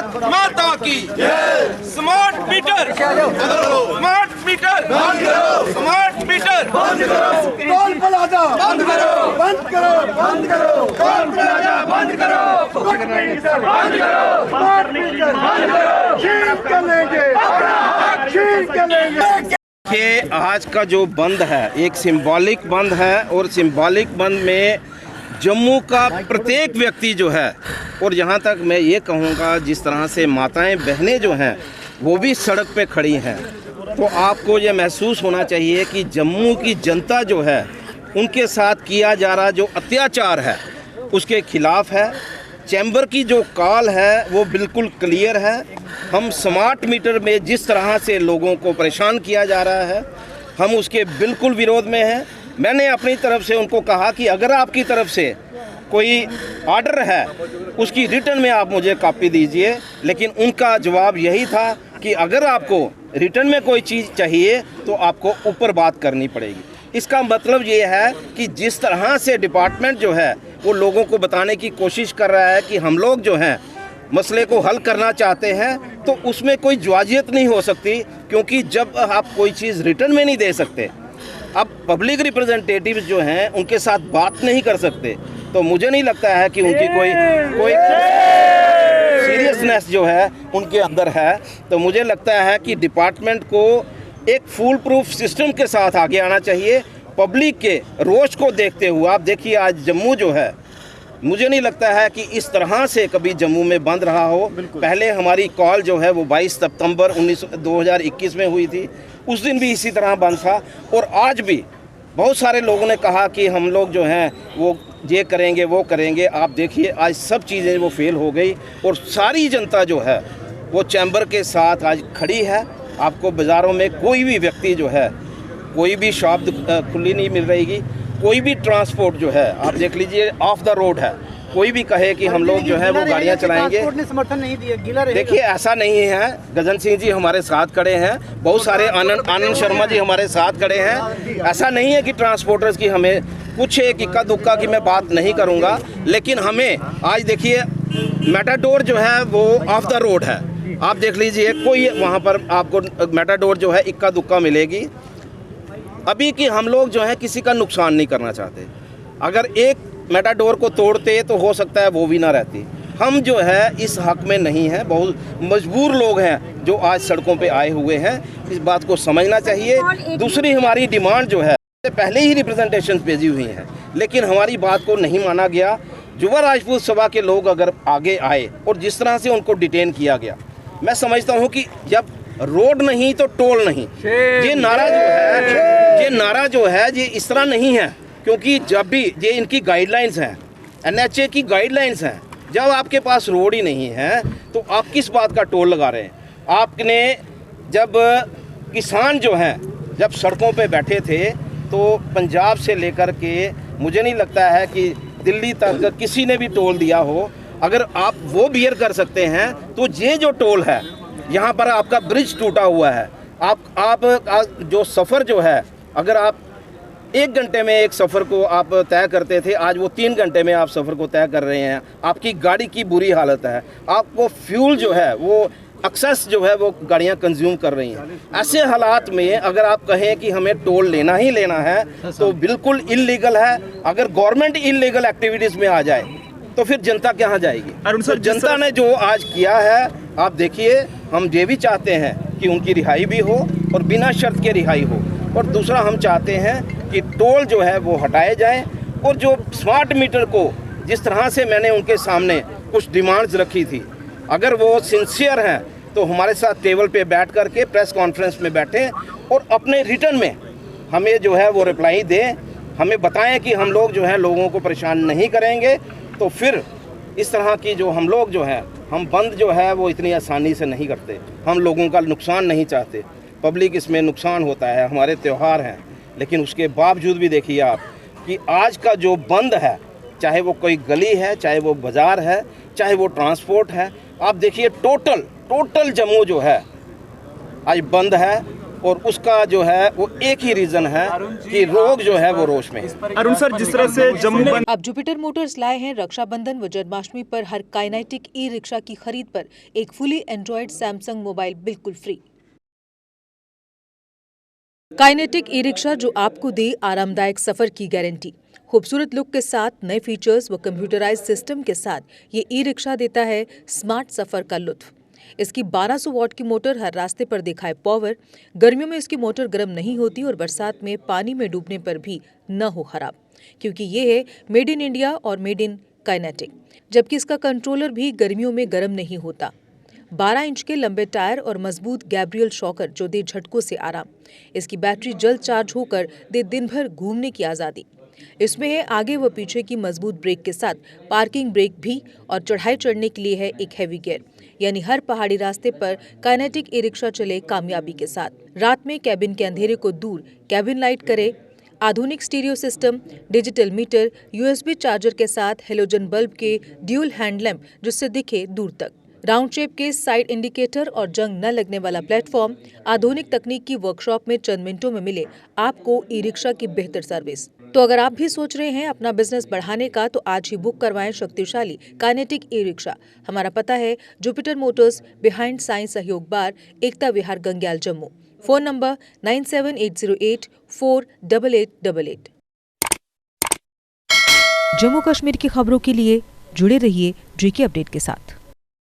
भारत माता की smart meter, smart meter, smart meter toll plaza बंद करो, बंद करो, बंद करो, टोल प्लाजा बंद करो, बंद करो, स्मार्ट मीटर बंद करो, छीन के लेंगे, छीन के लेंगे। कि आज का जो बंद है एक सिंबॉलिक बंद है और सिंबॉलिक बंद में जम्मू का प्रत्येक व्यक्ति जो है, और यहाँ तक मैं ये कहूँगा जिस तरह से माताएं बहनें जो हैं वो भी सड़क पे खड़ी हैं, तो आपको ये महसूस होना चाहिए कि जम्मू की जनता जो है उनके साथ किया जा रहा जो अत्याचार है उसके खिलाफ है। चैम्बर की जो कॉल है वो बिल्कुल क्लियर है। हम स्मार्ट मीटर में जिस तरह से लोगों को परेशान किया जा रहा है हम उसके बिल्कुल विरोध में हैं। मैंने अपनी तरफ से उनको कहा कि अगर आपकी तरफ से कोई ऑर्डर है उसकी रिटर्न में आप मुझे कॉपी दीजिए, लेकिन उनका जवाब यही था कि अगर आपको रिटर्न में कोई चीज़ चाहिए तो आपको ऊपर बात करनी पड़ेगी। इसका मतलब ये है कि जिस तरह से डिपार्टमेंट जो है वो लोगों को बताने की कोशिश कर रहा है कि हम लोग जो हैं मसले को हल करना चाहते हैं, तो उसमें कोई जवाजियत नहीं हो सकती, क्योंकि जब आप कोई चीज़ रिटर्न में नहीं दे सकते, अब पब्लिक रिप्रेजेंटेटिव जो हैं उनके साथ बात नहीं कर सकते, तो मुझे नहीं लगता है कि उनकी कोई सीरियसनेस जो है उनके अंदर है। तो मुझे लगता है कि डिपार्टमेंट को एक फुल प्रूफ सिस्टम के साथ आगे आना चाहिए। पब्लिक के रोष को देखते हुए आप देखिए आज जम्मू जो है, मुझे नहीं लगता है कि इस तरह से कभी जम्मू में बंद रहा हो। पहले हमारी कॉल जो है वो 22 सितंबर 2021 में हुई थी, उस दिन भी इसी तरह बंद था, और आज भी बहुत सारे लोगों ने कहा कि हम लोग जो हैं वो ये करेंगे वो करेंगे। आप देखिए आज सब चीज़ें वो फेल हो गई और सारी जनता जो है वो चैम्बर के साथ आज खड़ी है। आपको बाज़ारों में कोई भी व्यक्ति जो है, कोई भी शॉप खुली नहीं मिल रही, कोई भी ट्रांसपोर्ट जो है आप देख लीजिए ऑफ द रोड है। कोई भी कहे कि हम लोग जो है वो गाड़ियाँ चलाएंगे, समर्थन नहीं दिया, गीला रहेगा। देखिए ऐसा नहीं है। गगन सिंह जी हमारे साथ खड़े हैं, बहुत सारे आनंद शर्मा जी हमारे साथ खड़े हैं। ऐसा नहीं है कि ट्रांसपोर्टर्स की हमें कुछ एक इक्का दुक्का की मैं बात नहीं करूंगा, लेकिन हमें आज देखिए मेटाडोर जो है वो ऑफ द रोड है। आप देख लीजिए कोई वहाँ पर आपको मेटाडोर जो है इक्का दुक्का मिलेगी। अभी कि हम लोग जो है किसी का नुकसान नहीं करना चाहते। अगर एक मेटाडोर को तोड़ते तो हो सकता है वो भी ना रहती। हम जो है इस हक में नहीं है, बहुत मजबूर लोग हैं जो आज सड़कों पे आए हुए हैं, इस बात को समझना चाहिए। दूसरी हमारी डिमांड जो है पहले ही रिप्रेजेंटेशन भेजी हुई हैं, लेकिन हमारी बात को नहीं माना गया। युवा राजपूत सभा के लोग अगर आगे आए और जिस तरह से उनको डिटेन किया गया, मैं समझता हूँ कि जब रोड नहीं तो टोल नहीं, ये नारा जो है ये इस तरह नहीं है, क्योंकि जब भी ये इनकी गाइडलाइंस हैं, NHA की गाइडलाइंस हैं, जब आपके पास रोड ही नहीं है तो आप किस बात का टोल लगा रहे हैं। आपने जब किसान जो हैं जब सड़कों पे बैठे थे तो पंजाब से लेकर के मुझे नहीं लगता है कि दिल्ली तक किसी ने भी टोल दिया हो। अगर आप वो बियर कर सकते हैं तो ये जो टोल है, यहाँ पर आपका ब्रिज टूटा हुआ है, आप जो सफ़र जो है, अगर आप 1 घंटे में एक सफ़र को आप तय करते थे, आज वो 3 घंटे में आप सफ़र को तय कर रहे हैं। आपकी गाड़ी की बुरी हालत है, आपको फ्यूल जो है वो एक्सेस जो है वो गाड़ियाँ कंज्यूम कर रही हैं। ऐसे हालात में अगर आप कहें कि हमें टोल लेना ही लेना है तो बिल्कुल इल्लीगल है। अगर गवर्नमेंट इल्लीगल एक्टिविटीज़ में आ जाए तो फिर जनता कहाँ जाएगी। तो जनता ने जो आज किया है आप देखिए, हम ये भी चाहते हैं कि उनकी रिहाई भी हो और बिना शर्त के रिहाई हो, और दूसरा हम चाहते हैं कि टोल जो है वो हटाए जाएं, और जो स्मार्ट मीटर को जिस तरह से मैंने उनके सामने कुछ डिमांड्स रखी थी, अगर वो सिंसियर हैं तो हमारे साथ टेबल पे बैठ कर के प्रेस कॉन्फ्रेंस में बैठें और अपने रिटर्न में हमें जो है वो रिप्लाई दें, हमें बताएं कि हम लोग जो है लोगों को परेशान नहीं करेंगे। तो फिर इस तरह की जो हम लोग जो है हम बंद जो है वो इतनी आसानी से नहीं करते। हम लोगों का नुकसान नहीं चाहते, पब्लिक इसमें नुकसान होता है, हमारे त्यौहार हैं, लेकिन उसके बावजूद भी देखिए आप कि आज का जो बंद है, चाहे वो कोई गली है, चाहे वो बाज़ार है, चाहे वो ट्रांसपोर्ट है, आप देखिए टोटल जम्मू जो है आज बंद है। और उसका जो है वो एक ही रीज़न है कि लोग जो है वो रोष में है। अरुण सर, जिस तरह से जम्मू बंद अब जुपिटर मोटर्स लाए हैं रक्षाबंधन व जन्माष्टमी पर हर काइनेटिक ई रिक्शा की खरीद पर एक फुली एंड्रॉयड सैमसंग मोबाइल बिल्कुल फ्री। काइनेटिक ई रिक्शा जो आपको दे आरामदायक सफर की गारंटी। खूबसूरत लुक के साथ नए फीचर्स व कंप्यूटराइज्ड सिस्टम के साथ ये ई रिक्शा देता है स्मार्ट सफर का लुत्फ। इसकी 1200 वॉट की मोटर हर रास्ते पर दिखाए पावर। गर्मियों में इसकी मोटर गर्म नहीं होती और बरसात में पानी में डूबने पर भी न हो खराब, क्योंकि ये है मेड इन इंडिया और मेड इन काइनेटिक। जबकि इसका कंट्रोलर भी गर्मियों में गर्म नहीं होता। 12 इंच के लंबे टायर और मजबूत गैब्रियल शॉकर जो दे झटकों से आराम। इसकी बैटरी जल्द चार्ज होकर दे दिन भर घूमने की आज़ादी। इसमें है आगे व पीछे की मजबूत ब्रेक के साथ पार्किंग ब्रेक भी और चढ़ाई चढ़ने के लिए है एक हैवी गियर, यानी हर पहाड़ी रास्ते पर काइनेटिक ई रिक्शा चले कामयाबी के साथ। रात में कैबिन के अंधेरे को दूर कैबिन लाइट करे। आधुनिक stereo system, digital meter, USB charger के साथ हेलोजन बल्ब के ड्यूल हैंड लैंप जिससे दिखे दूर तक। राउंड शेप के साइड इंडिकेटर और जंग न लगने वाला प्लेटफॉर्म। आधुनिक तकनीक की वर्कशॉप में चंद मिनटों में मिले आपको ई रिक्शा की बेहतर सर्विस। तो अगर आप भी सोच रहे हैं अपना बिजनेस बढ़ाने का तो आज ही बुक करवाएं शक्तिशाली काइनेटिक ई रिक्शा। हमारा पता है Jupiter Motors, behind science Sahyog bar, Ekta Vihar, Gangyal, Jammu. Phone number 9780848888। Jammu Kashmir की खबरों के लिए जुड़े रहिए जीके अपडेट के साथ।